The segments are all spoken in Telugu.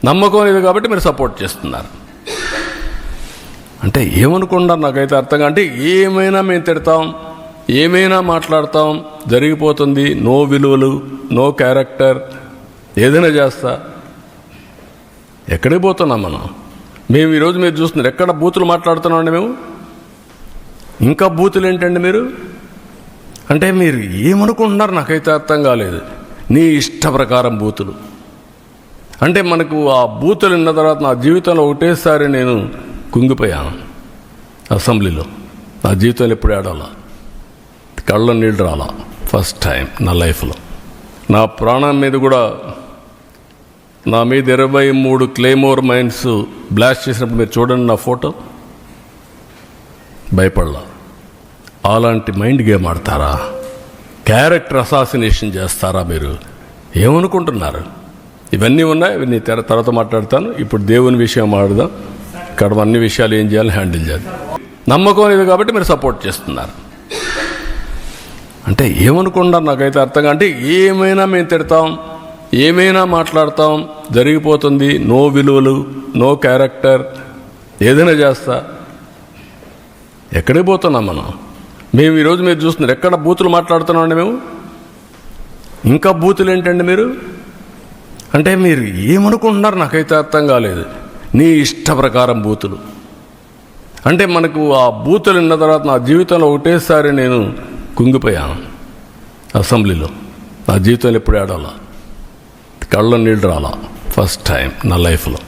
నమ్మకం లేదు కాబట్టి మీరు సపోర్ట్ చేస్తున్నారు. అంటే ఏమనుకుంటారు నాకైతే అర్థంగా. అంటే ఏమైనా మేము తిడతాం, ఏమైనా మాట్లాడతాం, జరిగిపోతుంది, నో విలువలు, నో క్యారెక్టర్, ఏదైనా చేస్తా. ఎక్కడికి పోతున్నాం మనం? మేము ఈరోజు మీరు చూస్తున్నారు ఎక్కడ బూతులు మాట్లాడుతున్నామండి మేము. ఇంకా బూతులు ఏంటండి మీరు? అంటే మీరు ఏమనుకుంటున్నారు నాకైతే అర్థం కాలేదు. నీ ఇష్ట ప్రకారం బూతులు అంటే మనకు ఆ బూతులు విన్న తర్వాత నా జీవితంలో ఒకటేసారి నేను కుంగిపోయాను. అసెంబ్లీలో నా జీవితంలో ఎప్పుడు ఆడాలా, కళ్ళ నీళ్ళు రాలా. ఫస్ట్ టైం నా లైఫ్లో. నా ప్రాణం మీద కూడా నా మీద 23 క్లేమోర్ మైన్స్ బ్లాస్ట్ చేసినప్పుడు మీరు చూడండి నా ఫోటో. భయపడలా. అలాంటి మైండ్ గేమ్ ఆడతారా? క్యారెక్టర్ అసాసినేషన్ చేస్తారా మీరు? ఏమనుకుంటున్నారు? ఇవన్నీ ఉన్నాయి, ఇవన్నీ తర్వాత మాట్లాడతాను. ఇప్పుడు దేవుని విషయం మాట్లాడదాం. ఇక్కడ అన్ని విషయాలు ఏం చేయాలి, హ్యాండిల్ చేయాలి. నమ్మకం లేదు కాబట్టి మీరు సపోర్ట్ చేస్తున్నారు. అంటే ఏమనుకుంటారు నాకైతే అర్థంగా. అంటే ఏమైనా మేము తిడతాం, ఏమైనా మాట్లాడతాం, జరిగిపోతుంది, నో విలువలు, నో క్యారెక్టర్, ఏదైనా చేస్తా. ఎక్కడికి పోతున్నాం మనం? మేము ఈరోజు మీరు చూస్తున్నారు ఎక్కడ బూతులు మాట్లాడుతున్నామండి మేము. ఇంకా బూతులు ఏంటండి మీరు? అంటే మీరు ఏమనుకుంటున్నారు నాకైతే అర్థం కాలేదు. నీ ఇష్ట ప్రకారం బూతులు అంటే మనకు ఆ బూతులు విన్న తర్వాత నా జీవితంలో ఒకటేసారి నేను కుంగిపోయాను. అసెంబ్లీలో నా జీవితంలో ఎప్పుడు ఆడాలా, కళ్ళ నీళ్ళు రాలా. ఫస్ట్ టైం నా లైఫ్లో.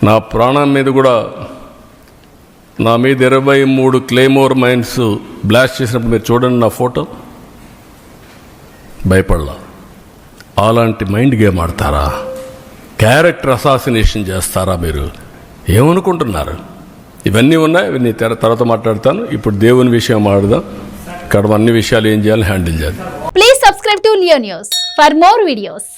నా ప్రాణం మీద కూడా నా మీద 23 క్లేమోర్ మైన్స్ బ్లాస్ట్ చేసినప్పుడు మీరు చూడండి నా ఫోటో. భయపడలా. అలాంటి మైండ్ గేమ్ ఆడతారా? క్యారెక్టర్ అసాసినేషన్ చేస్తారా మీరు? ఏమనుకుంటున్నారు? ఇవన్నీ ఉన్నాయి, ఇవన్నీ తర్వాత మాట్లాడతాను. ఇప్పుడు దేవుని విషయం మాట్లాడదాం. ఇక్కడ అన్ని విషయాలు ఏం చేయాలి, హ్యాండిల్ చేయాలి. Please subscribe to Leo news for more videos.